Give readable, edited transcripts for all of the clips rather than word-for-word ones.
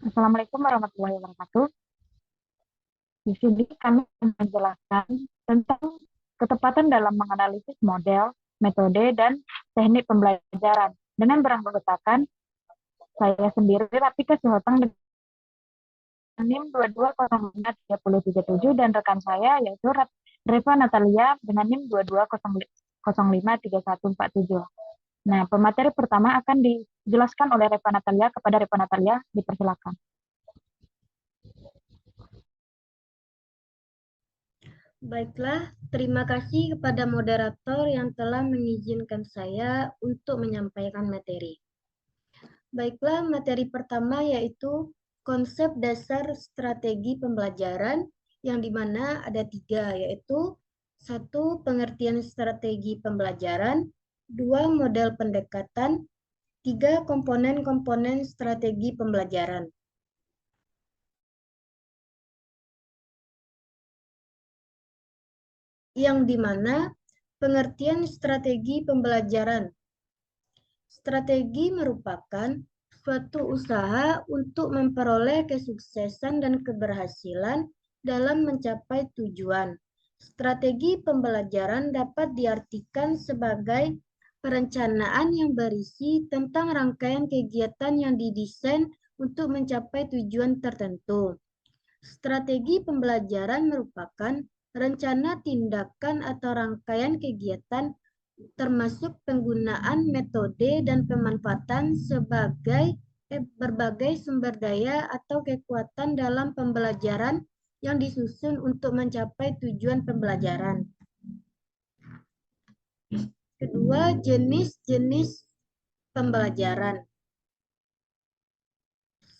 Assalamualaikum warahmatullahi wabarakatuh. Di sini kami akan menjelaskan tentang ketepatan dalam menganalisis model, metode, dan teknik pembelajaran dengan beranggotakan saya sendiri, Rafika Suhotang, dengan NIM 22053037 dan rekan saya yaitu Reva Natalia dengan NIM 22053147. Nah, pemateri pertama akan dijelaskan oleh Reva Natalia. Kepada Reva Natalia, dipersilakan. Baiklah, terima kasih kepada moderator yang telah mengizinkan saya untuk menyampaikan materi. Baiklah, materi pertama yaitu konsep dasar strategi pembelajaran yang dimana ada 3, yaitu 1. Pengertian strategi pembelajaran, 2. Model pendekatan, 3. Komponen-komponen strategi pembelajaran. Yang dimana pengertian strategi pembelajaran. Strategi merupakan suatu usaha untuk memperoleh kesuksesan dan keberhasilan dalam mencapai tujuan. Strategi pembelajaran dapat diartikan sebagai perencanaan yang berisi tentang rangkaian kegiatan yang didesain untuk mencapai tujuan tertentu. Strategi pembelajaran merupakan rencana tindakan atau rangkaian kegiatan termasuk penggunaan metode dan pemanfaatan berbagai sumber daya atau kekuatan dalam pembelajaran yang disusun untuk mencapai tujuan pembelajaran. Kedua, jenis-jenis pembelajaran.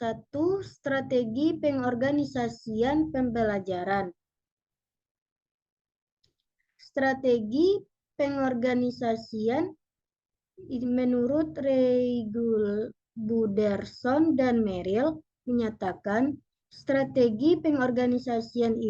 1. Strategi pengorganisasian pembelajaran. Strategi pengorganisasian menurut Regul Buderson dan Merrill menyatakan strategi pengorganisasian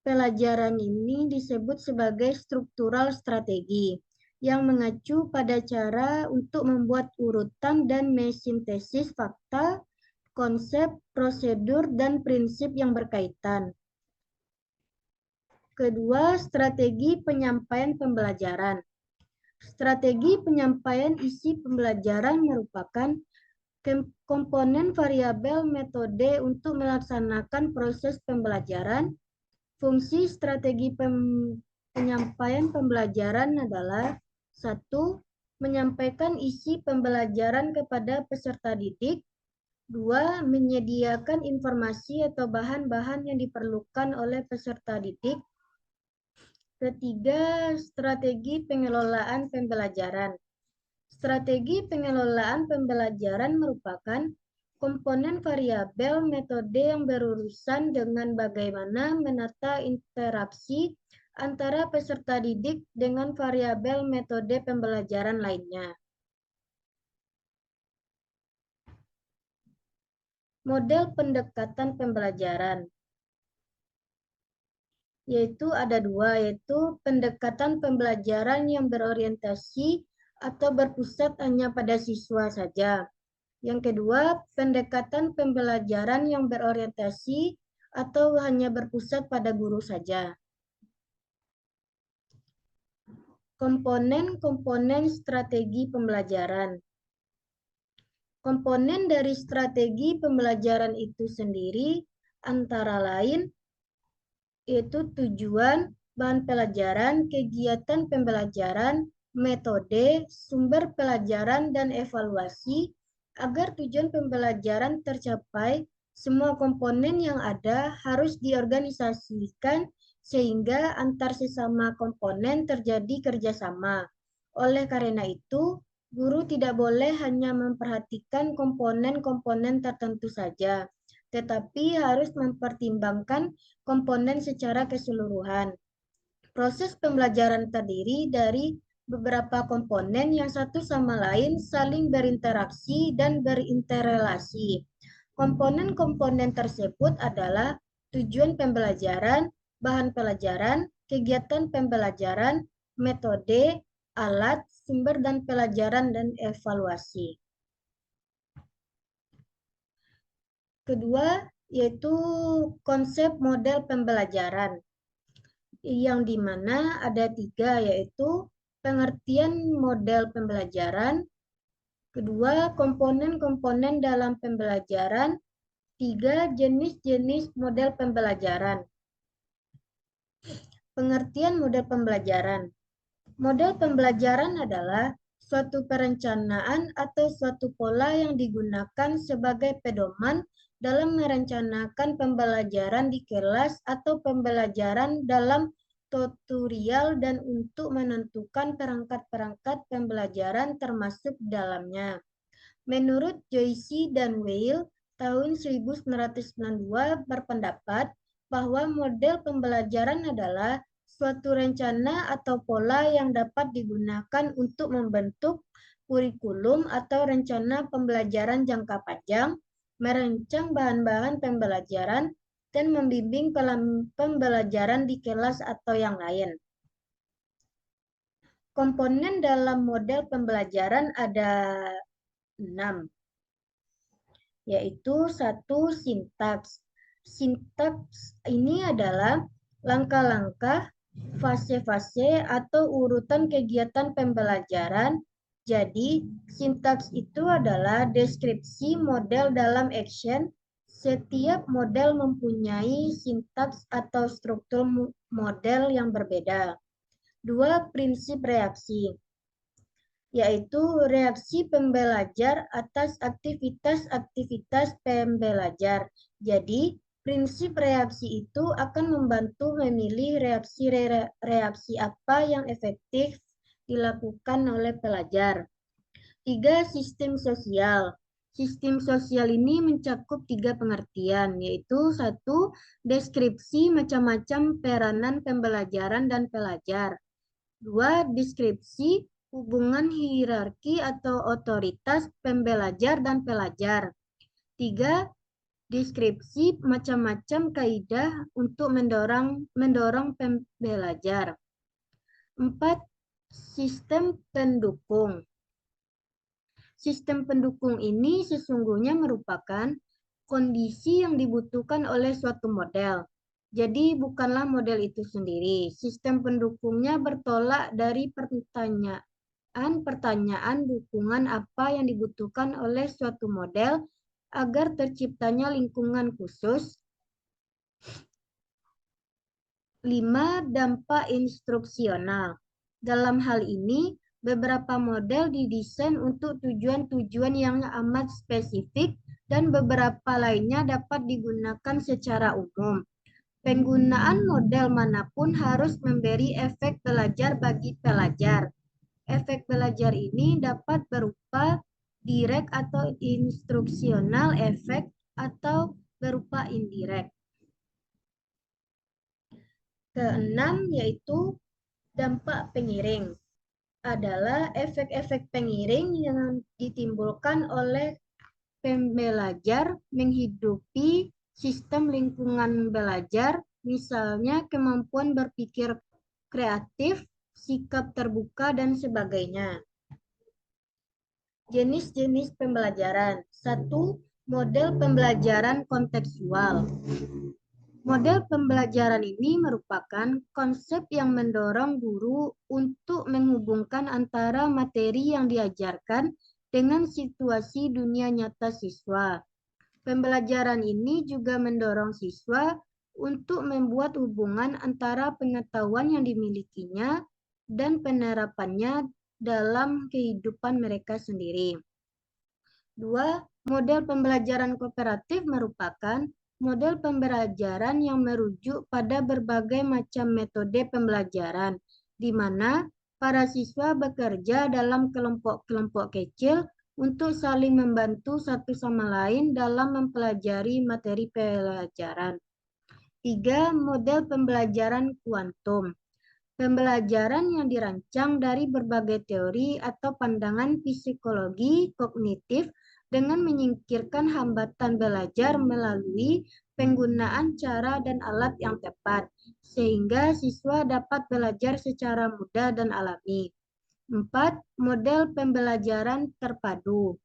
pelajaran ini disebut sebagai struktural strategi yang mengacu pada cara untuk membuat urutan dan mensintesis fakta, konsep, prosedur, dan prinsip yang berkaitan. Kedua, strategi penyampaian pembelajaran. Strategi penyampaian isi pembelajaran merupakan komponen variabel metode untuk melaksanakan proses pembelajaran. Fungsi strategi penyampaian pembelajaran adalah 1. Menyampaikan isi pembelajaran kepada peserta didik. 2. Menyediakan informasi atau bahan-bahan yang diperlukan oleh peserta didik. Ketiga, strategi pengelolaan pembelajaran. Strategi pengelolaan pembelajaran merupakan komponen variabel metode yang berurusan dengan bagaimana menata interaksi antara peserta didik dengan variabel metode pembelajaran lainnya. Model pendekatan pembelajaran. Yaitu ada 2, yaitu pendekatan pembelajaran yang berorientasi atau berpusat hanya pada siswa saja. Yang kedua, pendekatan pembelajaran yang berorientasi atau hanya berpusat pada guru saja. Komponen-komponen strategi pembelajaran. Komponen dari strategi pembelajaran itu sendiri antara lain yaitu tujuan, bahan pelajaran, kegiatan pembelajaran, metode, sumber pelajaran, dan evaluasi. Agar tujuan pembelajaran tercapai, semua komponen yang ada harus diorganisasikan sehingga antar sesama komponen terjadi kerjasama. Oleh karena itu, guru tidak boleh hanya memperhatikan komponen-komponen tertentu saja, tetapi harus mempertimbangkan komponen secara keseluruhan. Proses pembelajaran terdiri dari beberapa komponen yang satu sama lain saling berinteraksi dan berinterrelasi. Komponen-komponen tersebut adalah tujuan pembelajaran, bahan pelajaran, kegiatan pembelajaran, metode, alat, sumber dan pelajaran, dan evaluasi. Kedua, yaitu konsep model pembelajaran, yang dimana ada tiga, yaitu pengertian model pembelajaran, kedua, komponen-komponen dalam pembelajaran, tiga, jenis-jenis model pembelajaran. Pengertian model pembelajaran. Model pembelajaran adalah suatu perencanaan atau suatu pola yang digunakan sebagai pedoman dalam merencanakan pembelajaran di kelas atau pembelajaran dalam tutorial dan untuk menentukan perangkat-perangkat pembelajaran termasuk dalamnya. Menurut Joyce dan Weil, tahun 1992 berpendapat bahwa model pembelajaran adalah suatu rencana atau pola yang dapat digunakan untuk membentuk kurikulum atau rencana pembelajaran jangka panjang, merancang bahan-bahan pembelajaran, dan membimbing pembelajaran di kelas atau yang lain. Komponen dalam model pembelajaran ada 6, yaitu satu, sintaks. Sintaks ini adalah langkah-langkah, fase-fase, atau urutan kegiatan pembelajaran. Jadi, sintaks itu adalah deskripsi model dalam action. Setiap model mempunyai sintaks atau struktur model yang berbeda. Dua, prinsip reaksi, yaitu reaksi pembelajar atas aktivitas-aktivitas pembelajar. Jadi, prinsip reaksi itu akan membantu memilih reaksi apa yang efektif dilakukan oleh pelajar. Tiga, sistem sosial. Sistem sosial ini mencakup tiga pengertian, yaitu satu, deskripsi macam-macam peranan pembelajaran dan pelajar. Dua, deskripsi hubungan hierarki atau otoritas pembelajar dan pelajar. Tiga, deskripsi macam-macam kaidah untuk mendorong pembelajar. Empat, sistem pendukung. Sistem pendukung ini sesungguhnya merupakan kondisi yang dibutuhkan oleh suatu model. Jadi bukanlah model itu sendiri. Sistem pendukungnya bertolak dari pertanyaan dukungan apa yang dibutuhkan oleh suatu model agar terciptanya lingkungan khusus. 5. Dampak instruksional. Dalam hal ini, beberapa model didesain untuk tujuan-tujuan yang amat spesifik dan beberapa lainnya dapat digunakan secara umum. Penggunaan model manapun harus memberi efek belajar bagi pelajar. Efek belajar ini dapat berupa direct atau instruksional efek atau berupa indirect. Keenam, yaitu dampak pengiring. Adalah efek-efek pengiring yang ditimbulkan oleh pembelajar menghidupi sistem lingkungan belajar, misalnya kemampuan berpikir kreatif, sikap terbuka, dan sebagainya. Jenis-jenis pembelajaran. Satu, model pembelajaran kontekstual. Model pembelajaran ini merupakan konsep yang mendorong guru untuk menghubungkan antara materi yang diajarkan dengan situasi dunia nyata siswa. Pembelajaran ini juga mendorong siswa untuk membuat hubungan antara pengetahuan yang dimilikinya dan penerapannya dalam kehidupan mereka sendiri. 2. Model pembelajaran kooperatif merupakan model pembelajaran yang merujuk pada berbagai macam metode pembelajaran, di mana para siswa bekerja dalam kelompok-kelompok kecil untuk saling membantu satu sama lain dalam mempelajari materi pelajaran. 3. Model pembelajaran kuantum. Pembelajaran yang dirancang dari berbagai teori atau pandangan psikologi kognitif dengan menyingkirkan hambatan belajar melalui penggunaan cara dan alat yang tepat, sehingga siswa dapat belajar secara mudah dan alami. 4. Model pembelajaran terpadu.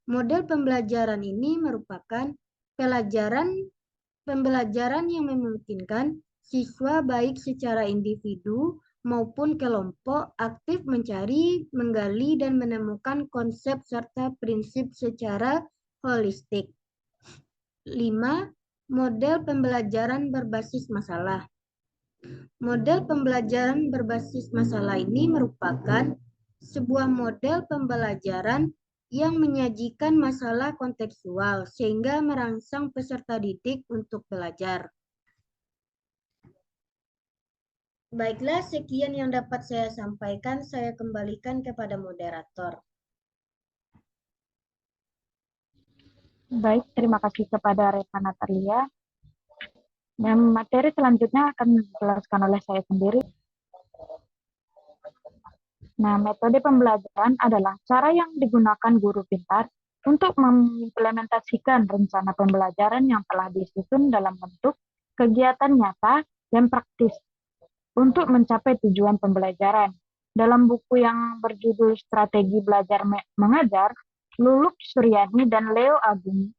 Model pembelajaran ini merupakan pembelajaran yang memungkinkan siswa baik secara individu maupun kelompok aktif mencari, menggali, dan menemukan konsep serta prinsip secara holistik. 5. Model pembelajaran berbasis masalah. Model pembelajaran berbasis masalah ini merupakan sebuah model pembelajaran yang menyajikan masalah kontekstual sehingga merangsang peserta didik untuk belajar. Baiklah, sekian yang dapat saya sampaikan. Saya kembalikan kepada moderator. Baik, terima kasih kepada Reva Natalia. Dan materi selanjutnya akan dijelaskan oleh saya sendiri. Nah, metode pembelajaran adalah cara yang digunakan guru pintar untuk mengimplementasikan rencana pembelajaran yang telah disusun dalam bentuk kegiatan nyata dan praktis untuk mencapai tujuan pembelajaran. Dalam buku yang berjudul Strategi Belajar Mengajar, Luluk Suryani dan Leo Agung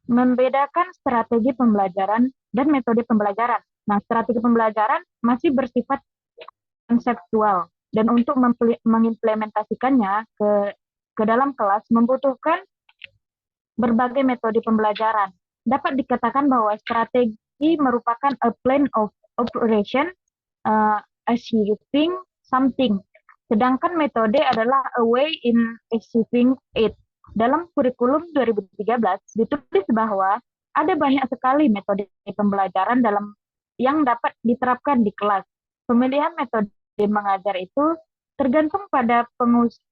membedakan strategi pembelajaran dan metode pembelajaran. Nah, strategi pembelajaran masih bersifat konseptual dan untuk mengimplementasikannya ke dalam kelas membutuhkan berbagai metode pembelajaran. Dapat dikatakan bahwa strategi merupakan a plan of operation, achieving something, sedangkan metode adalah a way in achieving it. Dalam kurikulum 2013 ditulis bahwa ada banyak sekali metode pembelajaran yang dapat diterapkan di kelas. Pemilihan metode mengajar itu tergantung pada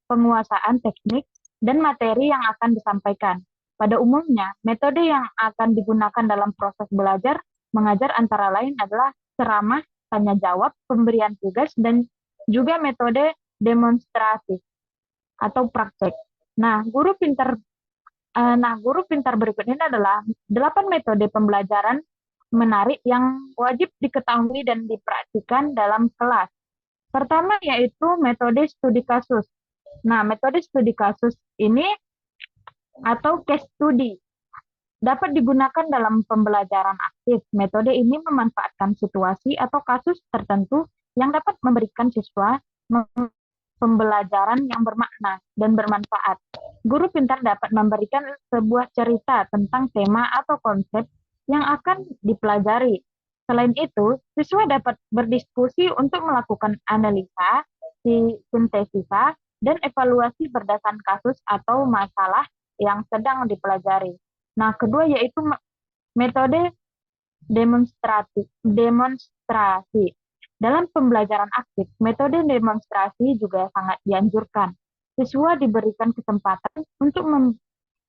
penguasaan teknik dan materi yang akan disampaikan. Pada umumnya, metode yang akan digunakan dalam proses belajar mengajar antara lain adalah ceramah, tanya jawab, pemberian tugas, dan juga metode demonstratif atau praktek. Nah, guru pintar berikut ini adalah 8 metode pembelajaran menarik yang wajib diketahui dan dipraktikkan dalam kelas. Pertama yaitu metode studi kasus. Nah, metode studi kasus ini atau case study dapat digunakan dalam pembelajaran aktif. Metode ini memanfaatkan situasi atau kasus tertentu yang dapat memberikan siswa pembelajaran yang bermakna dan bermanfaat. Guru pintar dapat memberikan sebuah cerita tentang tema atau konsep yang akan dipelajari. Selain itu, siswa dapat berdiskusi untuk melakukan analisa, sintesisa, dan evaluasi berdasarkan kasus atau masalah yang sedang dipelajari. Nah, kedua yaitu metode demonstrasi. Dalam pembelajaran aktif, metode demonstrasi juga sangat dianjurkan. Siswa diberikan kesempatan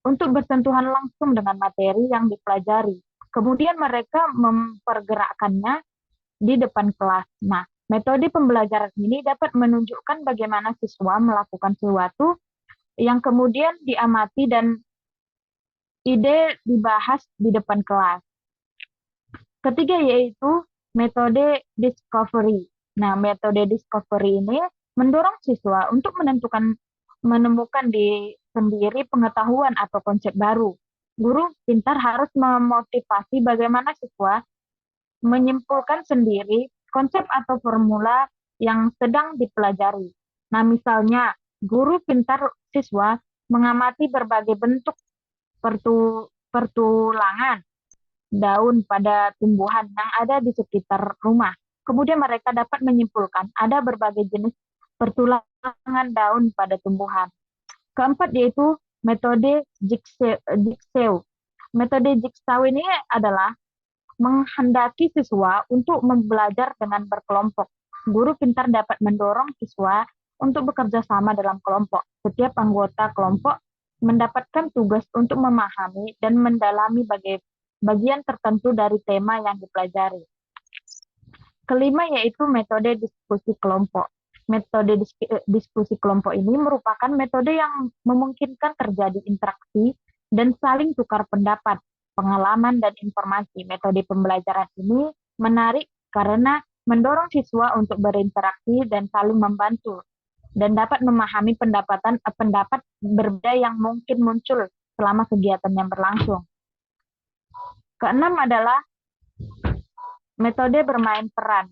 untuk bersentuhan langsung dengan materi yang dipelajari. Kemudian mereka mempergerakkannya di depan kelas. Nah, metode pembelajaran ini dapat menunjukkan bagaimana siswa melakukan sesuatu yang kemudian diamati dan ide dibahas di depan kelas. Ketiga yaitu metode discovery. Nah, metode discovery ini mendorong siswa untuk menemukan sendiri pengetahuan atau konsep baru. Guru pintar harus memotivasi bagaimana siswa menyimpulkan sendiri konsep atau formula yang sedang dipelajari. Nah, misalnya, guru pintar siswa mengamati berbagai bentuk pertulangan daun pada tumbuhan yang ada di sekitar rumah. Kemudian mereka dapat menyimpulkan ada berbagai jenis pertulangan daun pada tumbuhan. Keempat yaitu metode jigsaw. Metode jigsaw ini adalah menghendaki siswa untuk belajar dengan berkelompok. Guru pintar dapat mendorong siswa untuk bekerja sama dalam kelompok. Setiap anggota kelompok mendapatkan tugas untuk memahami dan mendalami bagian tertentu dari tema yang dipelajari. Kelima yaitu metode diskusi kelompok. Metode diskusi kelompok ini merupakan metode yang memungkinkan terjadi interaksi dan saling tukar pendapat, pengalaman, dan informasi. Metode pembelajaran ini menarik karena mendorong siswa untuk berinteraksi dan saling membantu, dan dapat memahami pendapat berbeda yang mungkin muncul selama kegiatan yang berlangsung. Keenam adalah metode bermain peran.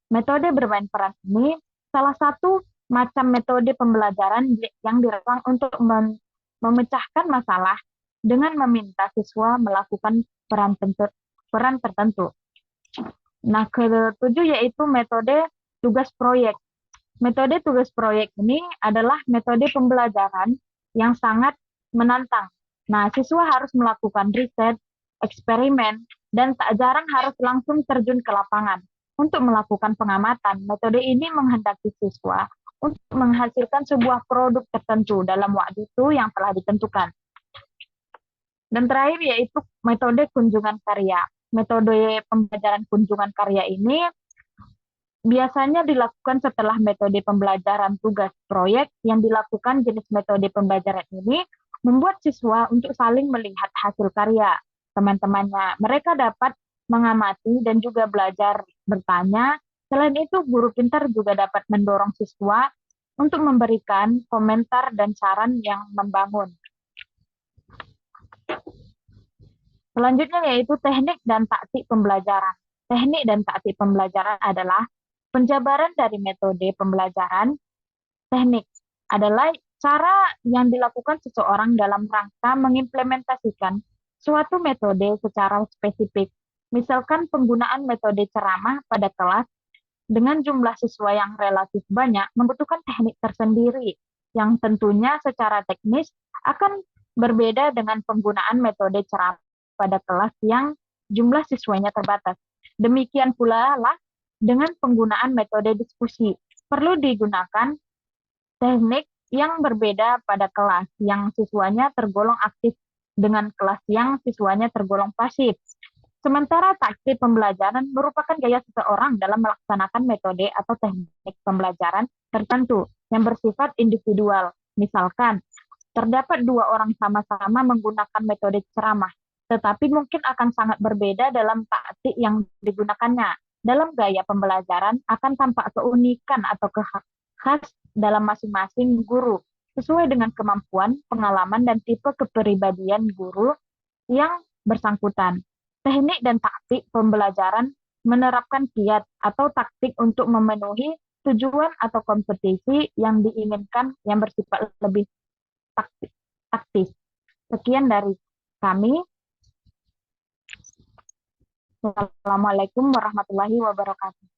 Metode bermain peran ini salah satu macam metode pembelajaran yang dirancang untuk memecahkan masalah dengan meminta siswa melakukan peran tertentu. Nah, ketujuh yaitu metode tugas proyek. Metode tugas proyek ini adalah metode pembelajaran yang sangat menantang. Nah, siswa harus melakukan riset, eksperimen, dan tak jarang harus langsung terjun ke lapangan untuk melakukan pengamatan. Metode ini menghendaki siswa untuk menghasilkan sebuah produk tertentu dalam waktu itu yang telah ditentukan. Dan terakhir yaitu metode kunjungan karya. Metode pembelajaran kunjungan karya ini biasanya dilakukan setelah metode pembelajaran tugas proyek. Yang dilakukan jenis metode pembelajaran ini membuat siswa untuk saling melihat hasil karya teman-temannya. Mereka dapat mengamati dan juga belajar bertanya. Selain itu, guru pintar juga dapat mendorong siswa untuk memberikan komentar dan saran yang membangun. Selanjutnya yaitu teknik dan taktik pembelajaran. Teknik dan taktik pembelajaran adalah penjabaran dari metode pembelajaran. Teknik adalah cara yang dilakukan seseorang dalam rangka mengimplementasikan suatu metode secara spesifik. Misalkan penggunaan metode ceramah pada kelas dengan jumlah siswa yang relatif banyak membutuhkan teknik tersendiri yang tentunya secara teknis akan berbeda dengan penggunaan metode ceramah pada kelas yang jumlah siswanya terbatas. Demikian pula lah dengan penggunaan metode diskusi. Perlu digunakan teknik yang berbeda pada kelas yang siswanya tergolong aktif dengan kelas yang siswanya tergolong pasif. Sementara taktik pembelajaran merupakan gaya seseorang dalam melaksanakan metode atau teknik pembelajaran tertentu yang bersifat individual. Misalkan, terdapat dua orang sama-sama menggunakan metode ceramah, tetapi mungkin akan sangat berbeda dalam taktik yang digunakannya. Dalam gaya pembelajaran akan tampak keunikan atau khas dalam masing-masing guru, sesuai dengan kemampuan, pengalaman, dan tipe kepribadian guru yang bersangkutan. Teknik dan taktik pembelajaran menerapkan kiat atau taktik untuk memenuhi tujuan atau kompetisi yang diinginkan yang bersifat lebih taktis. Sekian dari kami. Assalamualaikum warahmatullahi wabarakatuh.